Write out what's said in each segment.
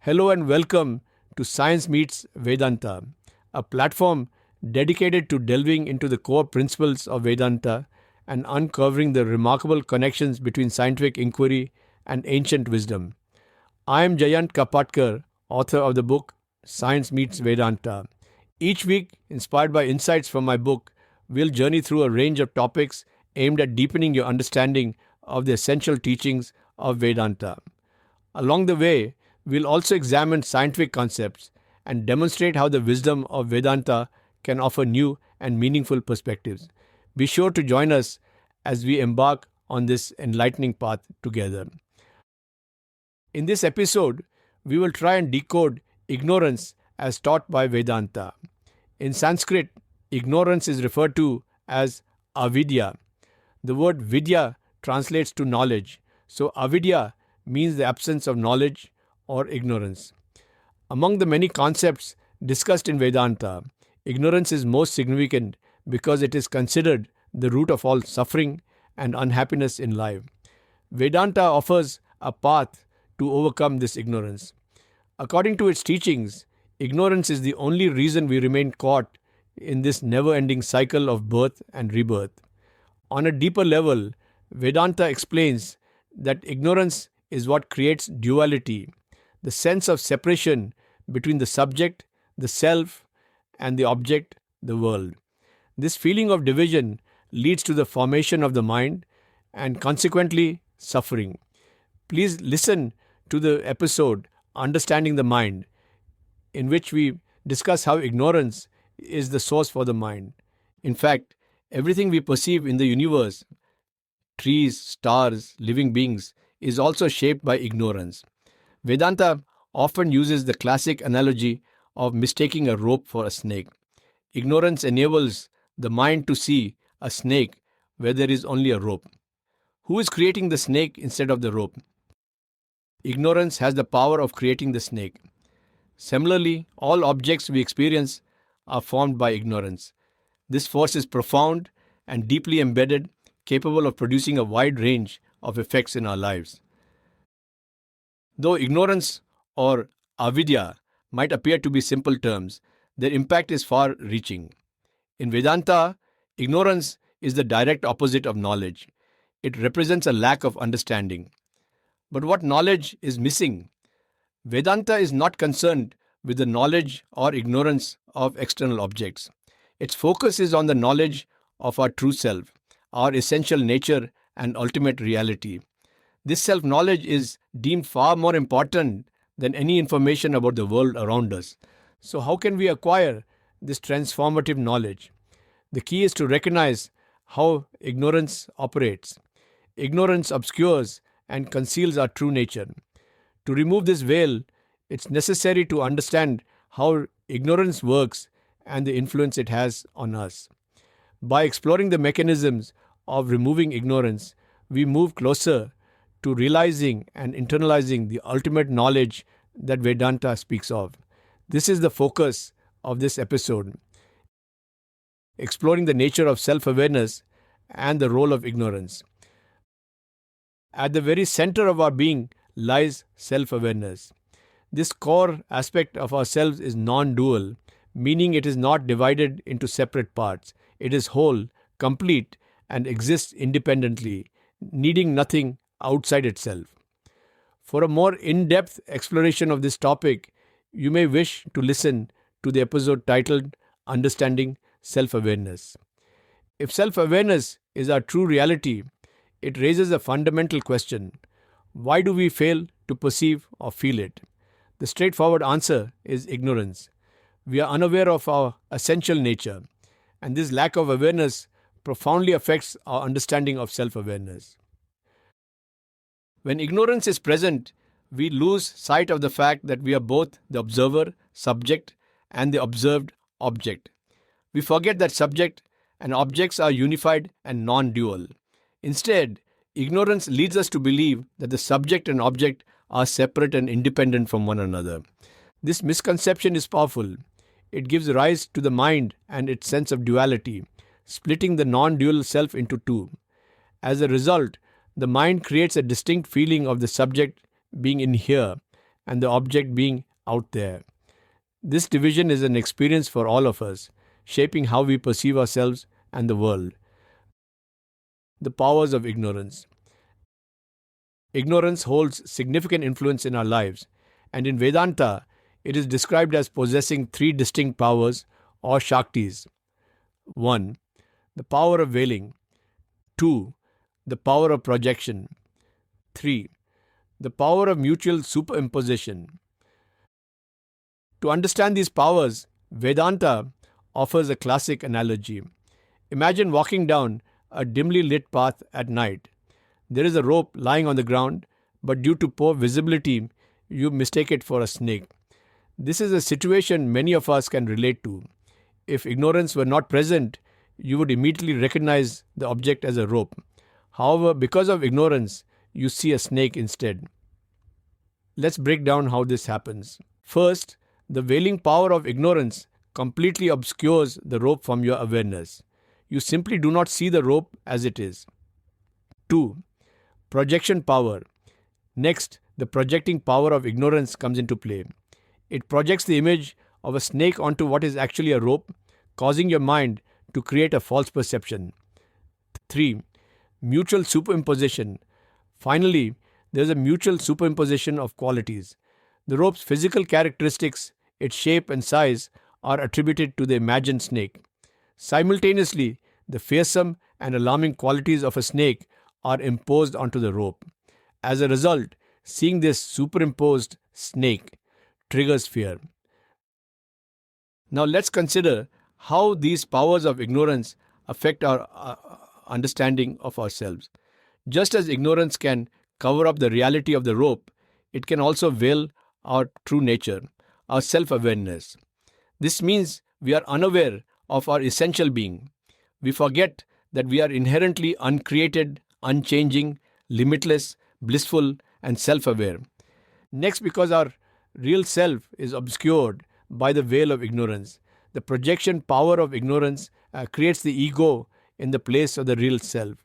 Hello and welcome to Science Meets Vedanta, a platform dedicated to delving into the core principles of Vedanta and uncovering the remarkable connections between scientific inquiry and ancient wisdom. I am Jayant Kapatkar, author of the book Science Meets Vedanta. Each week, inspired by insights from my book, we'll journey through a range of topics aimed at deepening your understanding of the essential teachings of Vedanta. Along the way, we'll also examine scientific concepts and demonstrate how the wisdom of Vedanta can offer new and meaningful perspectives. Be sure to join us as we embark on this enlightening path together. In this episode, we will try and decode ignorance as taught by Vedanta. In Sanskrit, ignorance is referred to as avidya. The word vidya translates to knowledge, so avidya means the absence of knowledge or ignorance. Among the many concepts discussed in Vedanta, ignorance is most significant because it is considered the root of all suffering and unhappiness in life. Vedanta offers a path to overcome this ignorance. According to its teachings, ignorance is the only reason we remain caught in this never-ending cycle of birth and rebirth. On a deeper level, Vedanta explains that ignorance is what creates duality, the sense of separation between the subject, the self, and the object, the world. This feeling of division leads to the formation of the mind and consequently suffering. Please listen to the episode Understanding the Mind, in which we discuss how ignorance is the source for the mind. In fact, everything we perceive in the universe, trees, stars, living beings, is also shaped by ignorance. Vedanta often uses the classic analogy of mistaking a rope for a snake. Ignorance enables the mind to see a snake where there is only a rope. Who is creating the snake instead of the rope? Ignorance has the power of creating the snake. Similarly, all objects we experience are formed by ignorance. This force is profound and deeply embedded, capable of producing a wide range of effects in our lives. Though ignorance or avidya might appear to be simple terms, their impact is far-reaching. In Vedanta, ignorance is the direct opposite of knowledge. It represents a lack of understanding. But what knowledge is missing? Vedanta is not concerned with the knowledge or ignorance of external objects. Its focus is on the knowledge of our true self, our essential nature and ultimate reality. This self-knowledge is deemed far more important than any information about the world around us. So how can we acquire this transformative knowledge? The key is to recognize how ignorance operates. Ignorance obscures and conceals our true nature. To remove this veil, it's necessary to understand how ignorance works and the influence it has on us. By exploring the mechanisms of removing ignorance, we move closer to realizing and internalizing the ultimate knowledge that Vedanta speaks of. This is the focus of this episode, exploring the nature of self-awareness and the role of ignorance. At the very center of our being lies self-awareness. This core aspect of ourselves is non-dual, meaning it is not divided into separate parts. It is whole, complete, and exists independently, needing nothing outside itself. For a more in-depth exploration of this topic, you may wish to listen to the episode titled Understanding Self-Awareness. If self-awareness is our true reality, it raises a fundamental question. Why do we fail to perceive or feel it? The straightforward answer is ignorance. We are unaware of our essential nature, and this lack of awareness profoundly affects our understanding of self-awareness. When ignorance is present, we lose sight of the fact that we are both the observer, subject, and the observed, object. We forget that subject and objects are unified and non-dual. Instead, ignorance leads us to believe that the subject and object are separate and independent from one another. This misconception is powerful. It gives rise to the mind and its sense of duality, splitting the non-dual self into two. As a result, the mind creates a distinct feeling of the subject being in here and the object being out there. This division is an experience for all of us, shaping how we perceive ourselves and the world. The powers of ignorance. Ignorance holds significant influence in our lives, and in Vedanta, it is described as possessing three distinct powers or Shaktis. 1. The power of veiling. 2. The power of projection. 3. The power of mutual superimposition. To understand these powers, Vedanta offers a classic analogy. Imagine walking down a dimly lit path at night. There is a rope lying on the ground, but due to poor visibility, you mistake it for a snake. This is a situation many of us can relate to. If ignorance were not present, you would immediately recognize the object as a rope. However, because of ignorance, you see a snake instead. Let's break down how this happens. First, the veiling power of ignorance completely obscures the rope from your awareness. You simply do not see the rope as it is. 2. Projection power. Next, the projecting power of ignorance comes into play. It projects the image of a snake onto what is actually a rope, causing your mind to create a false perception. 3. Mutual superimposition. Finally, there is a mutual superimposition of qualities. The rope's physical characteristics, its shape and size, are attributed to the imagined snake. Simultaneously, the fearsome and alarming qualities of a snake are imposed onto the rope. As a result, seeing this superimposed snake triggers fear. Now let's consider how these powers of ignorance affect our understanding of ourselves. Just as ignorance can cover up the reality of the rope, it can also veil our true nature, our self-awareness. This means we are unaware of our essential being. We forget that we are inherently uncreated, unchanging, limitless, blissful, and self-aware. Next, because our real self is obscured by the veil of ignorance, the projection power of ignorance creates the ego in the place of the real self,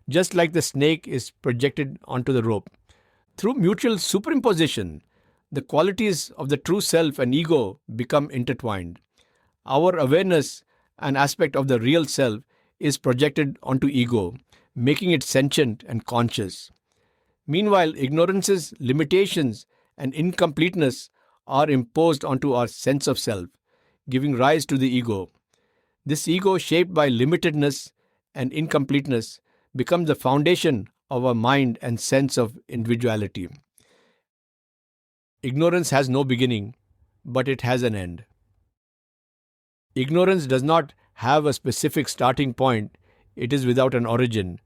just like the snake is projected onto the rope. Through mutual superimposition, the qualities of the true self and ego become intertwined. Our awareness, an aspect of the real self, is projected onto ego, making it sentient and conscious. Meanwhile, ignorance's limitations and incompleteness are imposed onto our sense of self, giving rise to the ego. This ego, shaped by limitedness and incompleteness, becomes the foundation of our mind and sense of individuality. Ignorance has no beginning, but it has an end. Ignorance does not have a specific starting point. It is without an origin.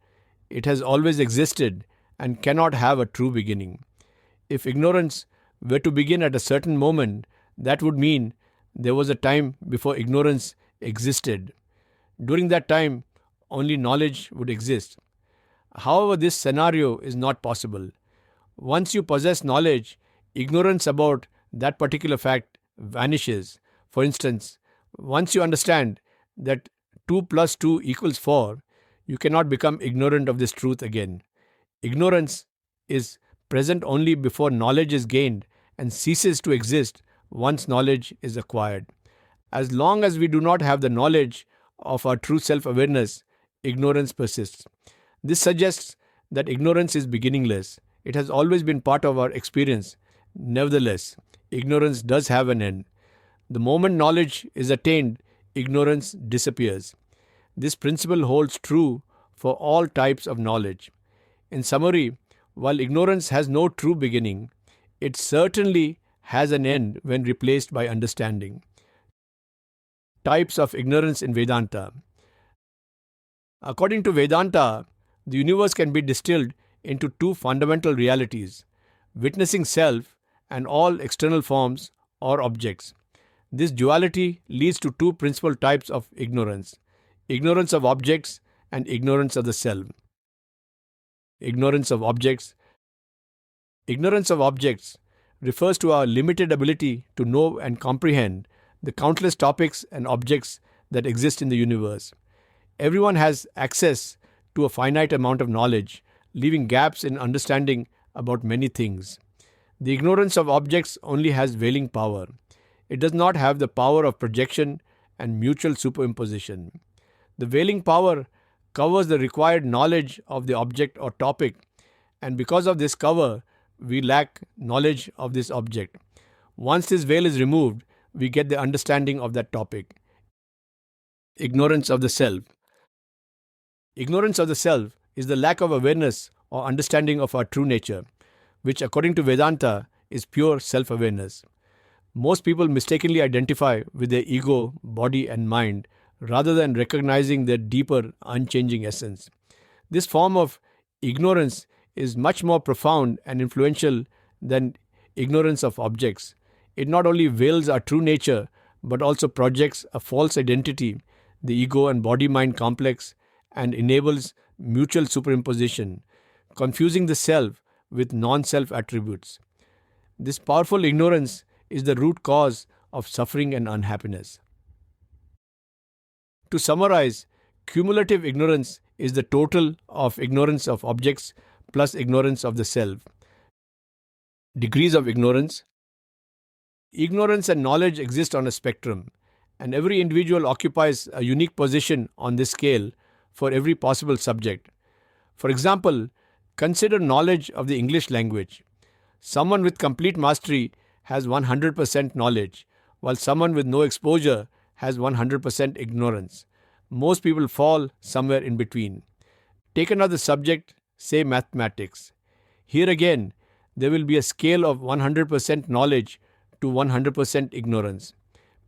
It has always existed and cannot have a true beginning. If ignorance were to begin at a certain moment, that would mean there was a time before ignorance existed. During that time, only knowledge would exist. However, this scenario is not possible. Once you possess knowledge, ignorance about that particular fact vanishes. For instance, once you understand that 2 plus 2 equals 4, you cannot become ignorant of this truth again. Ignorance is present only before knowledge is gained and ceases to exist once knowledge is acquired. As long as we do not have the knowledge of our true self-awareness, ignorance persists. This suggests that ignorance is beginningless. It has always been part of our experience. Nevertheless, ignorance does have an end. The moment knowledge is attained, ignorance disappears. This principle holds true for all types of knowledge. In summary, while ignorance has no true beginning, it certainly has an end when replaced by understanding. Types of ignorance in Vedanta. According to Vedanta, the universe can be distilled into two fundamental realities: witnessing self and all external forms or objects. This duality leads to two principal types of ignorance: ignorance of objects and ignorance of the self. Ignorance of objects. Ignorance of objects refers to our limited ability to know and comprehend the countless topics and objects that exist in the universe. Everyone has access to a finite amount of knowledge, leaving gaps in understanding about many things. The ignorance of objects only has veiling power. It does not have the power of projection and mutual superimposition. The veiling power covers the required knowledge of the object or topic, and because of this cover, we lack knowledge of this object. Once this veil is removed, we get the understanding of that topic. Ignorance of the self. Ignorance of the self is the lack of awareness or understanding of our true nature, which according to Vedanta is pure self-awareness. Most people mistakenly identify with their ego, body and mind rather than recognizing their deeper, unchanging essence. This form of ignorance is much more profound and influential than ignorance of objects. It not only veils our true nature, but also projects a false identity, the ego and body-mind complex, and enables mutual superimposition, confusing the self with non-self attributes. This powerful ignorance is the root cause of suffering and unhappiness. To summarize, cumulative ignorance is the total of ignorance of objects plus ignorance of the self. Degrees of ignorance. Ignorance and knowledge exist on a spectrum, and every individual occupies a unique position on this scale for every possible subject. For example, consider knowledge of the English language. Someone with complete mastery has 100% knowledge, while someone with no exposure has 100% ignorance. Most people fall somewhere in between. Take another subject, say mathematics. Here again, there will be a scale of 100% knowledge to 100% ignorance.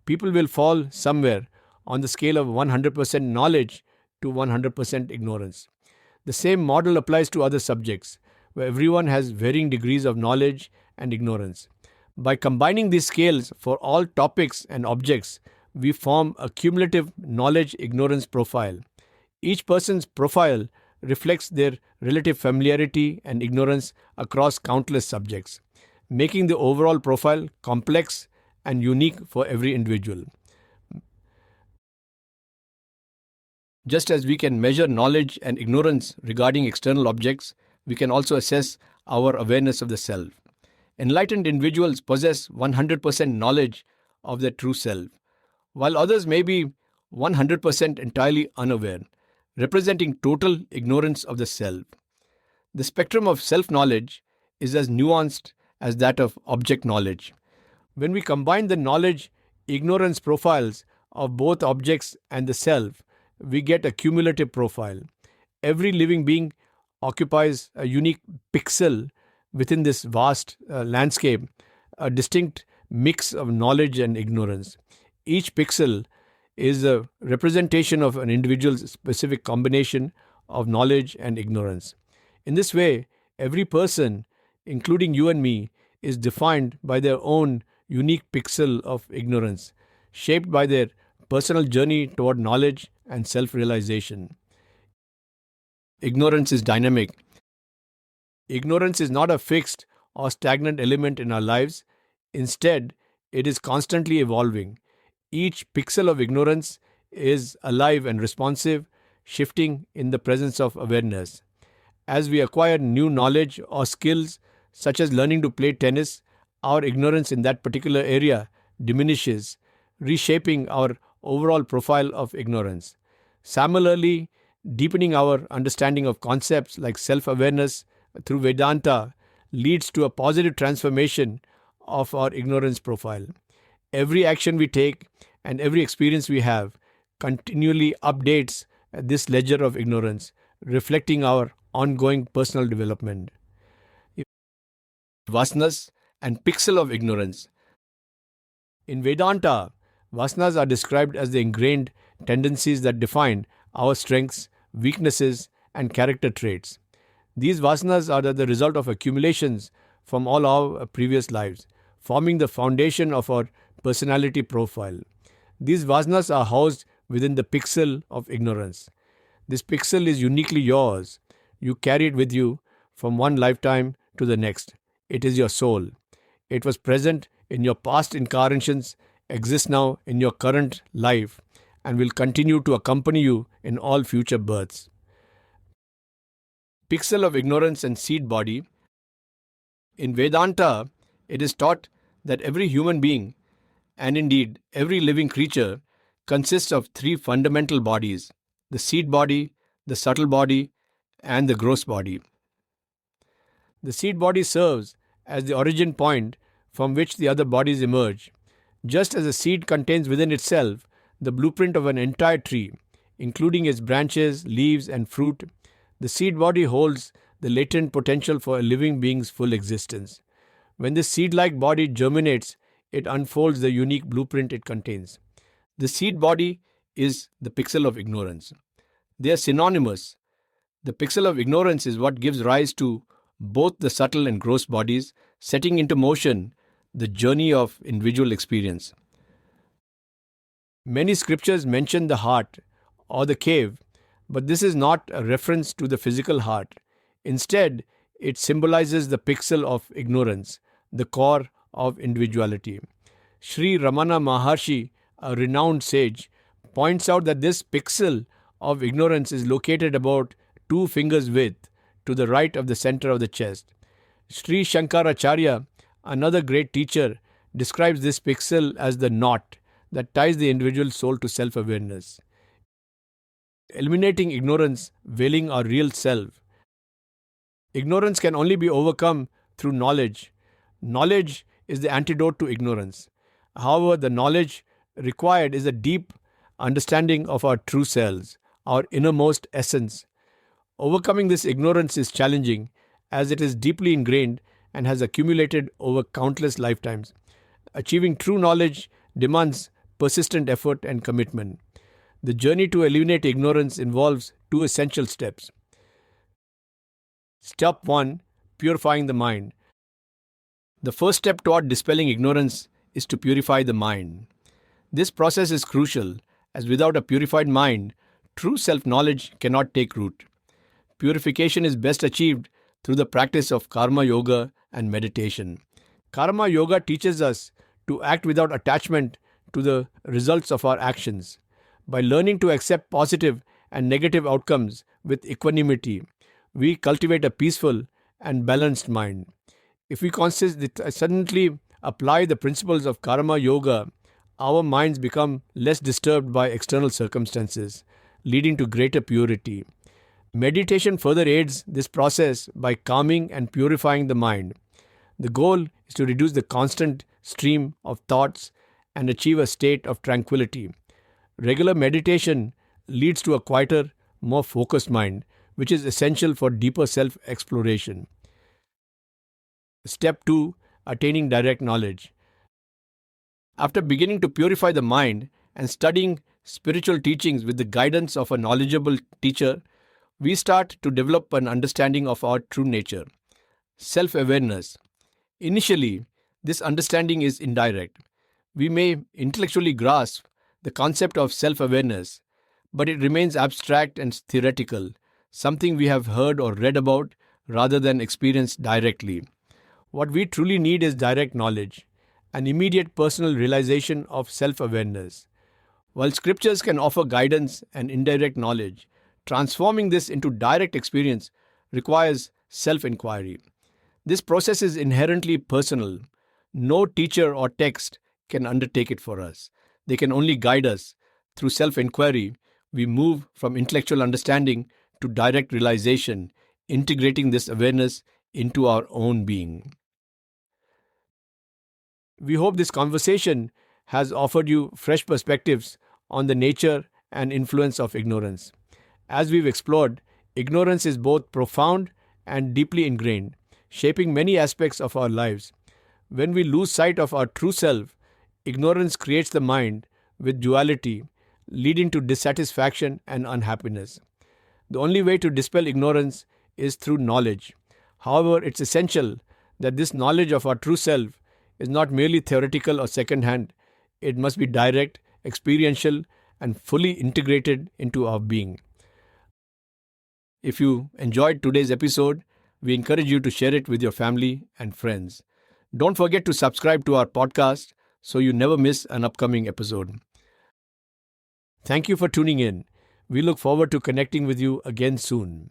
People will fall somewhere on the scale of 100% knowledge to 100% ignorance. The same model applies to other subjects, where everyone has varying degrees of knowledge and ignorance. By combining these scales for all topics and objects, we form a cumulative knowledge-ignorance profile. Each person's profile reflects their relative familiarity and ignorance across countless subjects, making the overall profile complex and unique for every individual. Just as we can measure knowledge and ignorance regarding external objects, we can also assess our awareness of the self. Enlightened individuals possess 100% knowledge of their true self, while others may be 100% entirely unaware, representing total ignorance of the self. The spectrum of self-knowledge is as nuanced as that of object knowledge. When we combine the knowledge-ignorance profiles of both objects and the self, we get a cumulative profile. Every living being occupies a unique pixel within this vast landscape, a distinct mix of knowledge and ignorance. Each pixel is a representation of an individual's specific combination of knowledge and ignorance. In this way, every person, including you and me, is defined by their own unique pixel of ignorance, shaped by their personal journey toward knowledge and self-realization. Ignorance is dynamic. Ignorance is not a fixed or stagnant element in our lives. Instead, it is constantly evolving. Each pixel of ignorance is alive and responsive, shifting in the presence of awareness. As we acquire new knowledge or skills, such as learning to play tennis, our ignorance in that particular area diminishes, reshaping our overall profile of ignorance. Similarly, deepening our understanding of concepts like self-awareness through Vedanta leads to a positive transformation of our ignorance profile. Every action we take and every experience we have continually updates this ledger of ignorance, reflecting our ongoing personal development. Vasanas and pixel of ignorance. In Vedanta, vasanas are described as the ingrained tendencies that define our strengths, weaknesses, and character traits. These vasanas are the result of accumulations from all our previous lives, forming the foundation of our personality profile. These vasanas are housed within the pixel of ignorance. This pixel is uniquely yours. You carry it with you from one lifetime to the next. It is your soul. It was present in your past incarnations, exists now in your current life, and will continue to accompany you in all future births. Pixel of ignorance and seed body. In Vedanta, It is taught that every human being, and indeed every living creature, consists of three fundamental bodies: the seed body, the subtle body, and the gross body. The seed body serves as the origin point from which the other bodies emerge. Just as a seed contains within itself the blueprint of an entire tree, including its branches, leaves, and fruit, the seed body holds the latent potential for a living being's full existence. When this seed like body germinates, it unfolds the unique blueprint it contains. The seed body is the pixel of ignorance. They are synonymous. The pixel of ignorance is what gives rise to both the subtle and gross bodies, setting into motion the journey of individual experience. Many scriptures mention the heart or the cave, but this is not a reference to the physical heart. Instead, it symbolizes the pixel of ignorance, the core of individuality. Sri Ramana Maharshi, a renowned sage, points out that this pixel of ignorance is located about 2 fingers width to the right of the center of the chest. Sri Shankaracharya, another great teacher, describes this pixel as the knot that ties the individual soul to self-awareness. Eliminating ignorance, veiling our real self. Ignorance can only be overcome through knowledge. Knowledge is the antidote to ignorance. However, the knowledge required is a deep understanding of our true selves, our innermost essence. Overcoming this ignorance is challenging as it is deeply ingrained and has accumulated over countless lifetimes. Achieving true knowledge demands persistent effort and commitment. The journey to eliminate ignorance involves 2 essential steps. Step 1. Purifying the mind. The first step toward dispelling ignorance is to purify the mind. This process is crucial, as without a purified mind, true self-knowledge cannot take root. Purification is best achieved through the practice of karma yoga and meditation. Karma yoga teaches us to act without attachment to the results of our actions. By learning to accept positive and negative outcomes with equanimity, we cultivate a peaceful and balanced mind. If we consistently apply the principles of karma yoga, our minds become less disturbed by external circumstances, leading to greater purity. Meditation further aids this process by calming and purifying the mind. The goal is to reduce the constant stream of thoughts and achieve a state of tranquility. Regular meditation leads to a quieter, more focused mind, which is essential for deeper self-exploration. Step 2. Attaining direct knowledge. After beginning to purify the mind and studying spiritual teachings with the guidance of a knowledgeable teacher, we start to develop an understanding of our true nature. Self-awareness. Initially, this understanding is indirect. We may intellectually grasp the concept of self-awareness, but it remains abstract and theoretical, something we have heard or read about rather than experienced directly. What we truly need is direct knowledge, an immediate personal realization of self-awareness. While scriptures can offer guidance and indirect knowledge, transforming this into direct experience requires self-inquiry. This process is inherently personal. No teacher or text can undertake it for us. They can only guide us. Through self-inquiry, we move from intellectual understanding to direct realization, integrating this awareness into our own being. We hope this conversation has offered you fresh perspectives on the nature and influence of ignorance. As we've explored, ignorance is both profound and deeply ingrained, shaping many aspects of our lives. When we lose sight of our true self, ignorance creates the mind with duality, leading to dissatisfaction and unhappiness. The only way to dispel ignorance is through knowledge. However, it's essential that this knowledge of our true self is not merely theoretical or second-hand. It must be direct, experiential, and fully integrated into our being. If you enjoyed today's episode, we encourage you to share it with your family and friends. Don't forget to subscribe to our podcast so you never miss an upcoming episode. Thank you for tuning in. We look forward to connecting with you again soon.